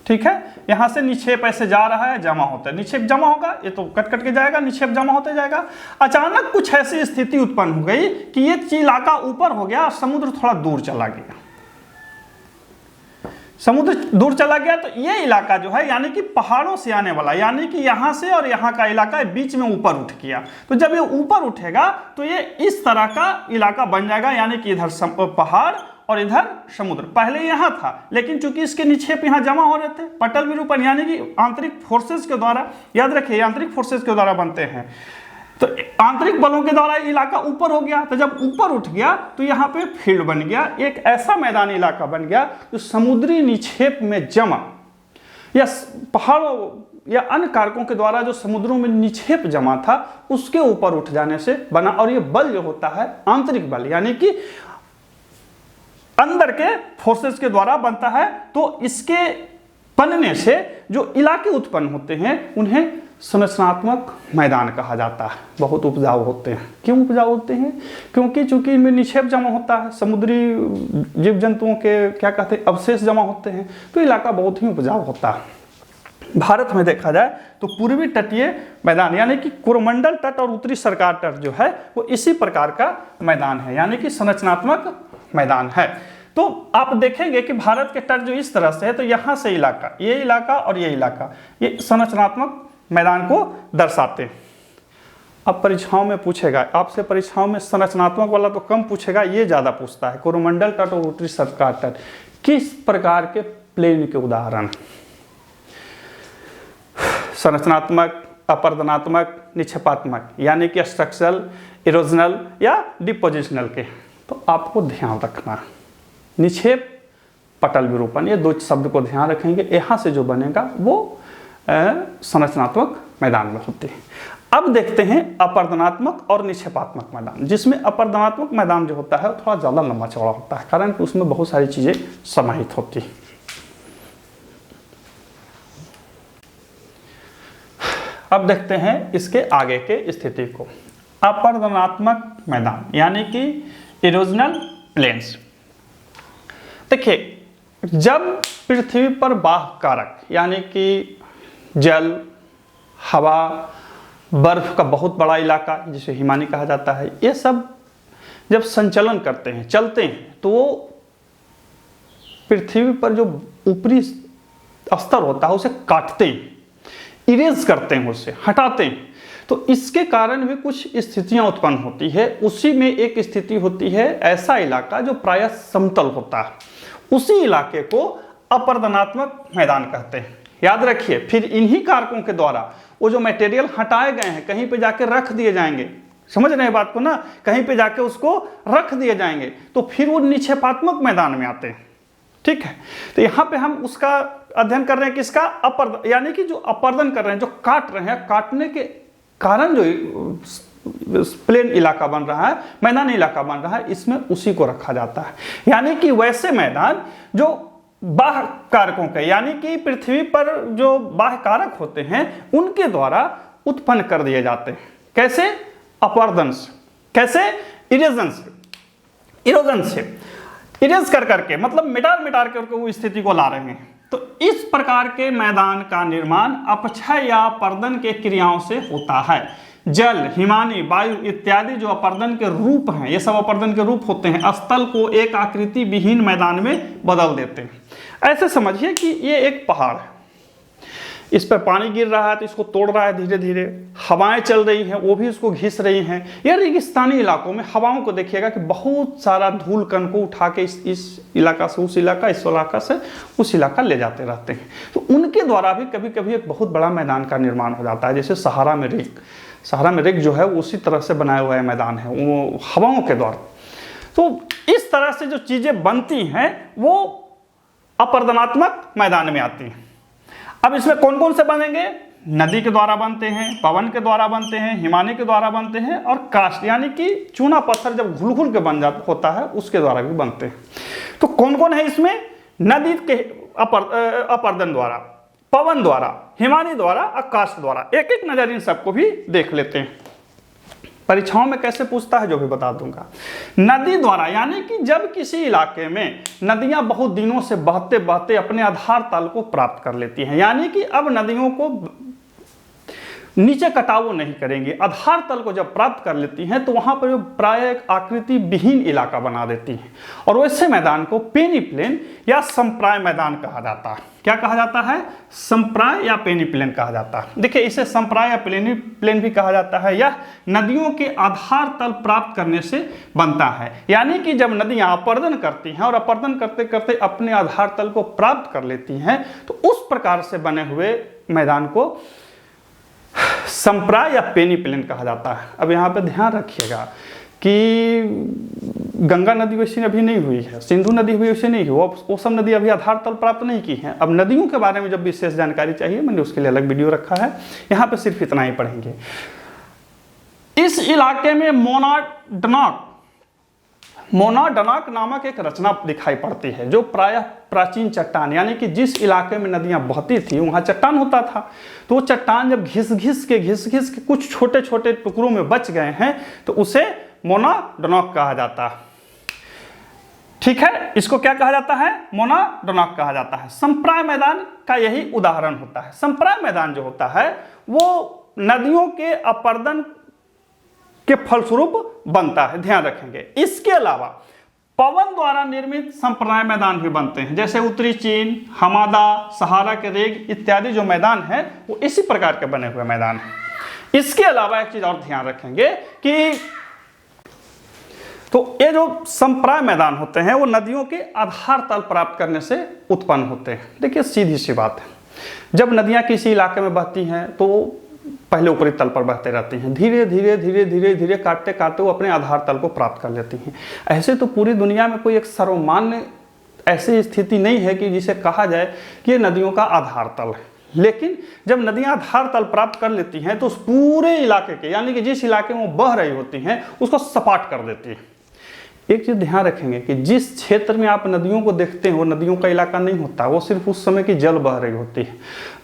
ठीक है। यहाँ से निक्षेप ऐसे जा रहा है, जमा होता है, निक्षेप जमा होगा, ये तो कट कट के जाएगा, निक्षेप जमा होते जाएगा। अचानक कुछ ऐसी स्थिति उत्पन्न हो गई कि ये इलाका ऊपर हो गया और समुद्र थोड़ा दूर चला गया। समुद्र दूर चला गया तो ये इलाका जो है यानी कि पहाड़ों से आने वाला, यानी कि यहाँ से और यहाँ का इलाका बीच में ऊपर उठ गया, तो जब ये ऊपर उठेगा तो ये इस तरह का इलाका बन जाएगा, यानी कि इधर पहाड़ और इधर समुद्र। पहले यहाँ था, लेकिन चूंकि इसके निक्षेप यहाँ जमा हो रहे थे, पटल विरूपण यानी कि आंतरिक फोर्सेस के द्वारा, याद रखिए आंतरिक फोर्सेस के द्वारा बनते हैं, तो आंतरिक बलों के द्वारा इलाका ऊपर हो गया, तो जब ऊपर उठ गया तो यहाँ पे फील्ड बन गया, एक ऐसा मैदानी इलाका बन गया जो समुद्री निक्षेप में जमा या पहाड़ों या अन्य कारकों के द्वारा जो समुद्रों में निक्षेप जमा था उसके ऊपर उठ जाने से बना। और ये बल जो होता है आंतरिक बल यानी कि अंदर के फोर्सेस के द्वारा बनता है, तो इसके बनने से जो इलाके उत्पन्न होते हैं उन्हें संरचनात्मक मैदान कहा जाता है। बहुत उपजाऊ होते हैं। क्यों उपजाऊ होते हैं? क्योंकि चूंकि इनमें निक्षेप जमा होता है, समुद्री जीव जंतुओं के क्या कहते हैं अवशेष जमा होते हैं, तो इलाका बहुत ही उपजाऊ होता है। भारत में देखा जाए तो पूर्वी तटीय मैदान यानी कि कोरोमंडल तट और उत्तरी सरकार तट जो है वो इसी प्रकार का मैदान है, यानी कि संरचनात्मक मैदान है। तो आप देखेंगे कि भारत के तट जो इस तरह से है, तो यहाँ से इलाका, ये इलाका और ये इलाका, ये संरचनात्मक मैदान को दर्शाते हैं। अब परीक्षाओं में पूछेगा आपसे, परीक्षाओं में संरचनात्मक वाला तो कम पूछेगा, ये ज़्यादा पूछता है। कोरोमंडल तट और उत्तरी सरकार तट किस प्रकार के प्लेन के उदाहरण? संरचनात्मक, अपरदनात्मक, निक्षेपात्मक, यानी कि स्ट्रक्चरल, इरोजनल या डिपोजिशनल के। तो आपको ध्यान रखना, निक्षेप, पटल विरूपण, ये दो शब्द को ध्यान रखेंगे। यहाँ से जो बनेगा वो संरचनात्मक मैदान में होते हैं। अब देखते हैं अपरदनात्मक और निक्षेपात्मक मैदान, जिसमें अपरदनात्मक मैदान जो होता है वो थोड़ा ज़्यादा लंबा चौड़ा होता है, कारण कि उसमें बहुत सारी चीज़ें समाहित होती हैं। अब देखते हैं इसके आगे के स्थिति को। अपरदनात्मक मैदान यानी कि इरोजनल प्लेन्स। देखिए, जब पृथ्वी पर बाह्य कारक यानी कि जल, हवा, बर्फ का बहुत बड़ा इलाका जिसे हिमानी कहा जाता है, ये सब जब संचलन करते हैं, चलते हैं, तो वो पृथ्वी पर जो ऊपरी स्तर होता है उसे काटते हैं, इरेज करते हैं, उससे हटाते हैं। तो इसके कारण भी कुछ स्थितियां उत्पन्न होती है। उसी में एक स्थिति होती है ऐसा इलाका जो प्रायः समतल होता है, उसी इलाके को अपरदनात्मक मैदान कहते हैं। याद रखिए, फिर इन्हीं कारकों के द्वारा वो जो मटेरियल हटाए गए हैं कहीं पे जाके रख दिए जाएंगे, समझ रहे हैं बात को ना, कहीं पे जाके उसको रख दिए जाएंगे, तो फिर वो निक्षेपात्मक मैदान में आते हैं। ठीक है, तो यहाँ पे हम उसका अध्ययन कर रहे हैं, किसका? अपर्दन, यानी कि जो अपर्दन कर रहे हैं, जो काट रहे हैं, काटने के कारण जो प्लेन इलाका बन रहा है, मैदानी इलाका बन रहा है, इसमें उसी को रखा जाता है। यानी कि वैसे मैदान जो बाह्य कारकों के, यानी कि पृथ्वी पर जो बाह्य कारक होते हैं उनके द्वारा उत्पन्न कर दिए जाते हैं। कैसे? अपवर्दन से। कैसे? इरोजन से। इरोजन से इरेज कर करके, मतलब मिटार करके वो स्थिति को ला रहे हैं। तो इस प्रकार के मैदान का निर्माण अपक्षय या अपर्दन के क्रियाओं से होता है। जल, हिमानी, वायु इत्यादि जो अपर्दन के रूप हैं, ये सब अपर्दन के रूप होते हैं, स्थल को एक आकृति विहीन मैदान में बदल देते हैं। ऐसे समझिए कि ये एक पहाड़ है, इस पर पानी गिर रहा है तो इसको तोड़ रहा है धीरे धीरे, हवाएं चल रही हैं वो भी इसको घिस रही हैं। या रेगिस्तानी इलाकों में हवाओं को देखिएगा कि बहुत सारा धूल कण को उठा के इस इलाका से उस इलाका, इस इलाका से उस इलाका ले जाते रहते हैं। तो उनके द्वारा भी कभी कभी एक बहुत बड़ा मैदान का निर्माण हो जाता है। जैसे सहारा में रेग जो है उसी तरह से बनाया हुआ है मैदान है, वो हवाओं के द्वारा। तो इस तरह से जो चीजें बनती हैं वो अपरदनात्मक मैदान में आती हैं। अब इसमें कौन कौन से बनेंगे? नदी के द्वारा बनते हैं, पवन के द्वारा बनते हैं, हिमानी के द्वारा बनते हैं, और कास्ट यानी कि चूना पत्थर जब घुल घुल के बन जाता होता है उसके द्वारा भी बनते हैं। तो कौन कौन है इसमें? नदी के अपरदन द्वारा, पवन द्वारा, हिमानी द्वारा और कास्ट द्वारा। एक एक नजर इन सबको भी देख लेते हैं। परीक्षाओं में कैसे पूछता है जो भी बता दूंगा। नदी द्वारा यानी कि जब किसी इलाके में नदियां बहुत दिनों से बहते बहते अपने आधार तल को प्राप्त कर लेती हैं, यानी कि अब नदियों को नीचे कटाव नहीं करेंगे, आधार तल को जब प्राप्त कर लेती हैं तो वहां पर प्राय एक आकृति विहीन इलाका बना देती हैं, और वैसे मैदान को पेनी प्लेन या संप्राय मैदान कहा जाता है। क्या कहा जाता है? संप्राय या पेनी प्लेन कहा जाता है। देखिए, इसे संप्राय या पेनी प्लेन भी कहा जाता है। यह नदियों के आधार तल प्राप्त करने से बनता है, यानी कि जब नदियां अपर्दन करती हैं और अपर्दन करते करते अपने आधार तल को प्राप्त कर लेती हैं तो उस प्रकार से बने हुए मैदान को संप्राय या पेनी प्लेन कहा जाता है। अब यहाँ पे ध्यान रखिएगा कि गंगा नदी वैसी अभी नहीं हुई है, सिंधु नदी हुई वैसे नहीं हुई, वो सब नदी अभी आधार तल प्राप्त नहीं की है। अब नदियों के बारे में जब विशेष जानकारी चाहिए मैंने उसके लिए अलग वीडियो रखा है, यहाँ पे सिर्फ इतना ही पढ़ेंगे। इस इलाके में मोनाडनाक नामक एक रचना दिखाई पड़ती है, जो प्रायः प्राचीन चट्टान, यानी कि जिस इलाके में नदियां बहती थी वहां चट्टान होता था, तो वो चट्टान जब घिस घिस के कुछ छोटे छोटे टुकड़ों में बच गए हैं तो उसे मोनाडनाक कहा जाता है। ठीक है, इसको क्या कहा जाता है? मोनाडनाक कहा जाता है। संप्राय मैदान का यही उदाहरण होता है। संप्राय मैदान जो होता है वो नदियों के अपर्दन के फलस्वरूप बनता है, ध्यान रखेंगे। इसके अलावा पवन द्वारा निर्मित संप्राय मैदान भी बनते हैं, जैसे उत्तरी चीन, हमादा, सहारा के रेग इत्यादि जो मैदान है वो इसी प्रकार के बने हुए मैदान हैं। इसके अलावा एक चीज और ध्यान रखेंगे कि तो ये जो संप्राय मैदान होते हैं वो नदियों के आधार तल प्राप्त करने से उत्पन्न होते हैं। देखिए, सीधी सी बात है, जब नदियाँ किसी इलाके में बहती हैं तो पहले ऊपरी तल पर बहते रहती हैं, धीरे धीरे धीरे धीरे धीरे काटते काटते वो अपने आधार तल को प्राप्त कर लेती हैं। ऐसे तो पूरी दुनिया में कोई एक सर्वमान्य ऐसी स्थिति नहीं है कि जिसे कहा जाए कि ये नदियों का आधार तल है, लेकिन जब नदियां आधार तल प्राप्त कर लेती हैं तो उस पूरे इलाके के, यानी कि जिस इलाके में वो बह रही होती हैं, उसको सपाट कर देती है। एक चीज ध्यान रखेंगे कि जिस क्षेत्र में आप नदियों को देखते हैं वो नदियों का इलाका नहीं होता, वो सिर्फ उस समय की जल बह रही होती है।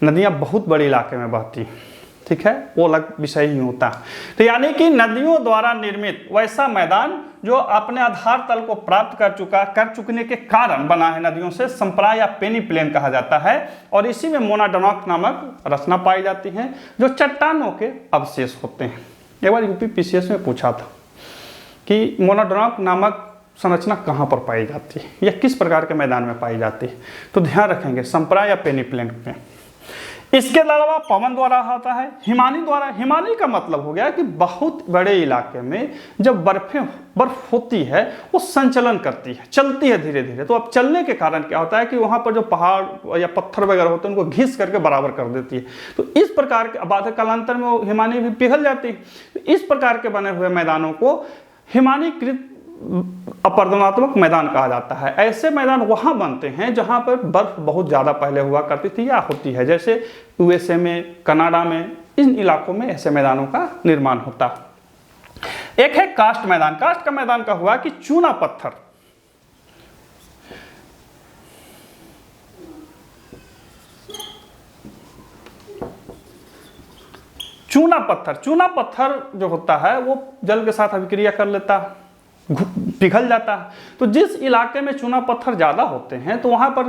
नदियां बहुत बड़े इलाके में बहती हैं, ठीक है, वो अलग विषय ही होता है। तो यानी कि नदियों द्वारा निर्मित वैसा मैदान जो अपने आधार तल को प्राप्त कर चुकने के कारण बना है नदियों से, संप्राय या पेनी प्लेन कहा जाता है। और इसी में मोनाडोनॉक नामक रचना पाई जाती है जो चट्टानों के अवशेष होते हैं। एक बार यूपी पीसीएस में पूछा था कि मोनाडोनॉक नामक संरचना कहाँ पर पाई जाती है या किस प्रकार के मैदान में पाई जाती है, तो ध्यान रखेंगे संप्राय या पेनी प्लेन में। इसके अलावा पवन द्वारा होता है, हिमानी द्वारा। हिमानी का मतलब हो गया कि बहुत बड़े इलाके में जब बर्फ होती है वो संचलन करती है, चलती है धीरे धीरे। तो अब चलने के कारण क्या होता है कि वहां पर जो पहाड़ या पत्थर वगैरह होते हैं उनको घिस करके बराबर कर देती है। तो इस प्रकार के बाद कालांतर में वो हिमानी भी पिघल जाती है। तो इस प्रकार के बने हुए मैदानों को हिमानीकृत अपरदनात्मक मैदान कहा जाता है। ऐसे मैदान वहां बनते हैं जहां पर बर्फ बहुत ज्यादा पहले हुआ करती थी या होती है, जैसे यूएसए में, कनाडा में, इन इलाकों में ऐसे मैदानों का निर्माण होता है। एक है कास्ट मैदान। कास्ट का मैदान का हुआ कि चूना पत्थर, चूना पत्थर जो होता है वो जल के साथ अभिक्रिया कर लेता है, पिघल जाता है। तो जिस इलाके में चूना पत्थर ज्यादा होते हैं तो वहां पर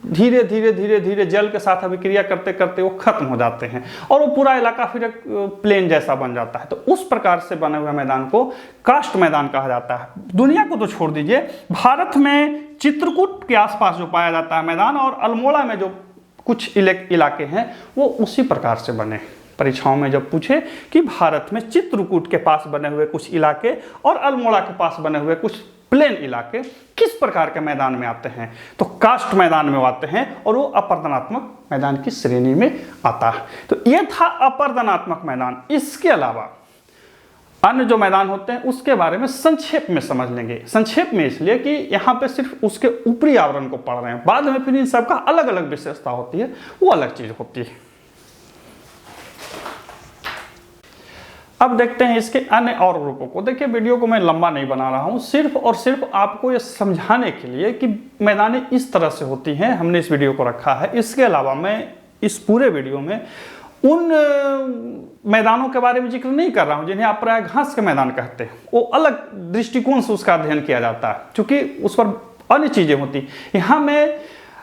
धीरे धीरे धीरे धीरे जल के साथ अभिक्रिया करते करते वो खत्म हो जाते हैं और वो पूरा इलाका फिर एक प्लेन जैसा बन जाता है। तो उस प्रकार से बने हुए मैदान को कास्ट मैदान कहा जाता है। दुनिया को तो छोड़ दीजिए, भारत में चित्रकूट के आसपास जो पाया जाता है मैदान और अल्मोड़ा में जो कुछ इलाके हैं वो उसी प्रकार से बने। परीक्षाओं में जब पूछे कि भारत में चित्रकूट के पास बने हुए कुछ इलाके और अल्मोड़ा के पास बने हुए कुछ प्लेन इलाके किस प्रकार के मैदान में आते हैं, तो कास्ट मैदान में आते हैं और वो अपरदनात्मक मैदान की श्रेणी में आता है। तो ये था अपरदनात्मक मैदान। इसके अलावा अन्य जो मैदान होते हैं उसके बारे में संक्षेप में समझ लेंगे। संक्षेप में इसलिए कि यहाँ पे सिर्फ उसके ऊपरी आवरण को पढ़ रहे हैं, बाद में फिर इन सबका अलग अलग विशेषता होती है, वो अलग चीज होती है। अब देखते हैं इसके अन्य और रूपों को। देखिए वीडियो को मैं लंबा नहीं बना रहा हूँ, सिर्फ और सिर्फ आपको ये समझाने के लिए कि मैदानें इस तरह से होती हैं, हमने इस वीडियो को रखा है। इसके अलावा मैं इस पूरे वीडियो में उन मैदानों के बारे में जिक्र नहीं कर रहा हूँ जिन्हें आप प्राय घास के मैदान कहते हैं। वो अलग दृष्टिकोण से उसका अध्ययन किया जाता है क्योंकि उस पर अन्य चीजें होती। यहाँ मैं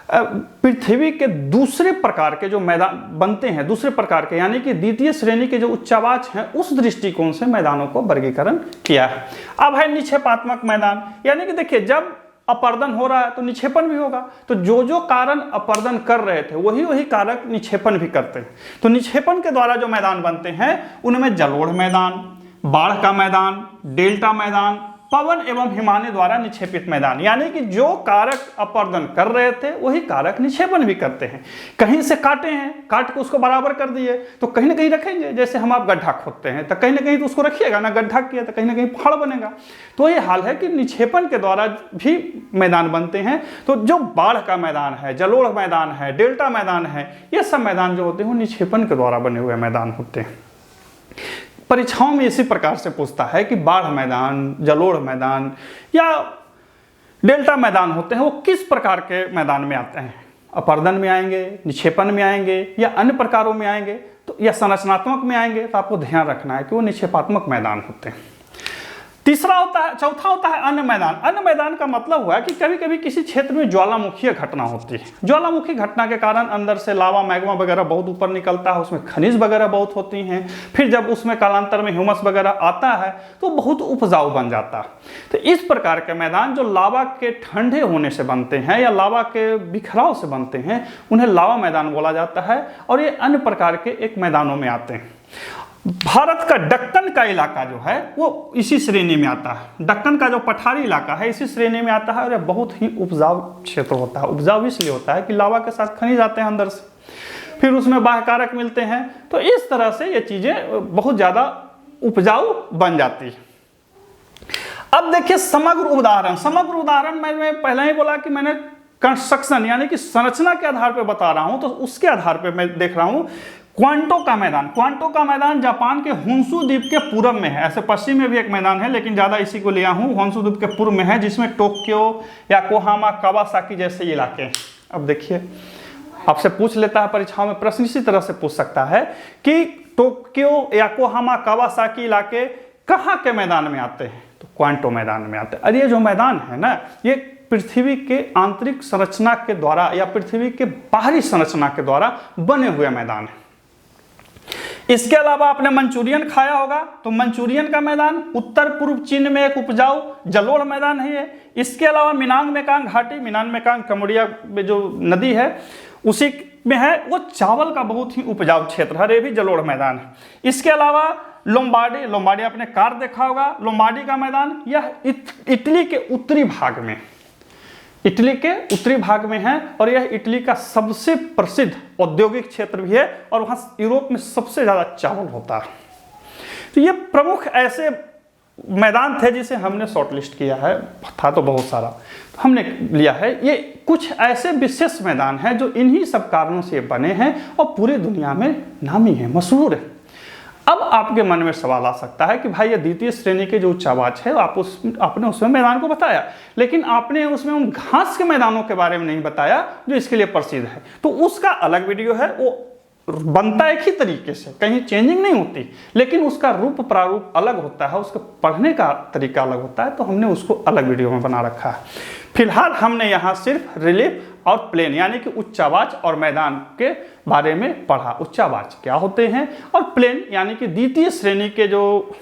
पृथ्वी के दूसरे प्रकार के जो मैदान बनते हैं, दूसरे प्रकार के यानी कि द्वितीय श्रेणी के जो उच्चावाच हैं, उस दृष्टिकोण से मैदानों को वर्गीकरण किया है। अब है निक्षेपात्मक मैदान, यानी कि देखिए जब अपर्दन हो रहा है तो निक्षेपण भी होगा। तो जो जो कारण अपर्दन कर रहे थे वही कारक निक्षेपण भी करते हैं। तो निक्षेपण के द्वारा जो मैदान बनते हैं उनमें जलोढ़ मैदान, बाढ़ का मैदान, डेल्टा मैदान, पवन एवं हिमानी द्वारा निक्षेपित मैदान, यानी कि जो कारक अपर्दन कर रहे थे वही कारक निक्षेपण भी करते हैं। कहीं से काटे हैं, काट के उसको बराबर कर दिए तो कहीं ना कहीं रखेंगे। जैसे हम आप गड्ढा खोदते हैं तो कहीं ना कहीं तो उसको रखिएगा ना, गड्ढा किया तो कहीं ना कहीं पहाड़ बनेगा। तो ये हाल है कि निक्षेपण के द्वारा भी मैदान बनते हैं। तो जो बाढ़ का मैदान है, जलोढ़ मैदान है, डेल्टा मैदान है, ये सब मैदान जो होते हैं वो निक्षेपण के द्वारा बने हुए मैदान होते हैं। परीक्षाओं में इसी प्रकार से पूछता है कि बाढ़ मैदान, जलोढ़ मैदान या डेल्टा मैदान होते हैं वो किस प्रकार के मैदान में आते हैं, अपर्दन में आएंगे, निक्षेपण में आएंगे या अन्य प्रकारों में आएंगे, तो या संरचनात्मक में आएंगे। तो आपको ध्यान रखना है कि वो निक्षेपात्मक मैदान होते हैं। चौथा होता है अन्य मैदान। अन्य मैदान का मतलब हुआ कि कभी कभी किसी क्षेत्र में ज्वालामुखीय घटना होती है। ज्वालामुखी घटना के कारण अंदर से लावा, मैग्मा वगैरह बहुत ऊपर निकलता है, उसमें खनिज वगैरह बहुत होती हैं। फिर जब उसमें कालांतर में ह्यूमस वगैरह आता है तो बहुत उपजाऊ बन जाता है। तो इस प्रकार के मैदान जो लावा के ठंडे होने से बनते हैं या लावा के बिखराव से बनते हैं उन्हें लावा मैदान बोला जाता है और ये अन्य प्रकार के एक मैदानों में आते हैं। भारत का दक्कन का इलाका जो है वो इसी श्रेणी में आता है। दक्कन का जो पठारी इलाका है इसी श्रेणी में आता है और यह बहुत ही उपजाऊ क्षेत्र होता है। उपजाऊ इसलिए होता है कि लावा के साथ खनिज आते हैं अंदर से। फिर उसमें बाह्यकारक मिलते हैं। तो इस तरह से ये चीजें बहुत ज्यादा उपजाऊ बन जाती है। अब देखिए समग्र उदाहरण। समग्र उदाहरण मैंने पहले ही बोला कि मैंने कंस्ट्रक्शन यानी कि संरचना के आधार पर बता रहा हूं, तो उसके आधार पर मैं देख रहा हूं क्वांटो का मैदान। क्वांटो का मैदान जापान के होन्शु द्वीप के पूर्व में है। ऐसे पश्चिम में भी एक मैदान है, लेकिन ज्यादा इसी को लिया हूं, होन्शु द्वीप के पूर्व में है, जिसमें टोक्यो, योकोहामा, कावासाकी जैसे इलाके हैं। अब देखिए आपसे पूछ लेता है परीक्षाओं में प्रश्न, इसी तरह से पूछ सकता है कि टोक्यो, योकोहामा, कावासाकी इलाके कहाँ के मैदान में आते हैं? तो क्वांटो मैदान में आते हैं। और ये जो मैदान है ना, ये पृथ्वी के आंतरिक संरचना के द्वारा या पृथ्वी के बाहरी संरचना के द्वारा बने हुए मैदान है। इसके अलावा आपने मंचूरियन खाया होगा, तो मंचूरियन का मैदान उत्तर पूर्व चीन में एक उपजाऊ जलोढ़ मैदान है ये। इसके अलावा मिनांग मेकांग घाटी, मिनांग मेकांग कम्बोडिया में जो नदी है उसी में है, वो चावल का बहुत ही उपजाऊ क्षेत्र है, ये भी जलोढ़ मैदान है। इसके अलावा लोम्बार्डी, लोम्बार्डी आपने कार देखा होगा, लोम्बार्डी का मैदान यह इटली के उत्तरी भाग में, इटली के उत्तरी भाग में है, और यह इटली का सबसे प्रसिद्ध औद्योगिक क्षेत्र भी है, और वहां यूरोप में सबसे ज्यादा चावल होता है। तो ये प्रमुख ऐसे मैदान थे जिसे हमने शॉर्टलिस्ट किया है, था तो बहुत सारा, तो हमने लिया है। ये कुछ ऐसे विशेष मैदान हैं जो इन्हीं सब कारणों से बने हैं और पूरी दुनिया में नामी है, मशहूर है। अब आपके मन में सवाल आ सकता है कि भाई ये द्वितीय श्रेणी के जो उच्चावाच है आपने उसमें मैदान को बताया, लेकिन आपने उसमें उन घास के मैदानों के बारे में नहीं बताया जो इसके लिए प्रसिद्ध है। तो उसका अलग वीडियो है, वो बनता एक ही तरीके से, कहीं चेंजिंग नहीं होती, लेकिन उसका रूप प्रारूप अलग होता है, उसके पढ़ने का तरीका अलग होता है, तो हमने उसको अलग वीडियो में बना रखा है। फिलहाल हमने यहाँ सिर्फ रिलीफ और प्लेन यानी कि उच्चावाच और मैदान के बारे में पढ़ा। उच्चावाच क्या होते हैं और प्लेन यानी कि द्वितीय श्रेणी के जो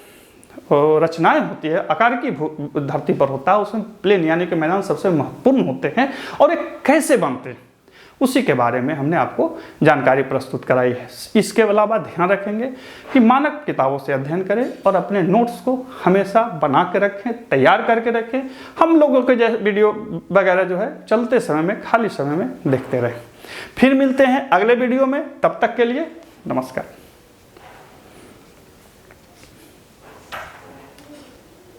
रचनाएं होती है, आकार की धरती पर होता है, उसमें प्लेन यानी कि मैदान सबसे महत्वपूर्ण होते हैं, और ये कैसे बनते हैं उसी के बारे में हमने आपको जानकारी प्रस्तुत कराई है। इसके अलावा ध्यान रखेंगे कि मानक किताबों से अध्ययन करें और अपने नोट्स को हमेशा बना के रखें, तैयार करके रखें। हम लोगों के जैसे वीडियो वगैरह जो है चलते समय में, खाली समय में देखते रहें। फिर मिलते हैं अगले वीडियो में, तब तक के लिए नमस्कार।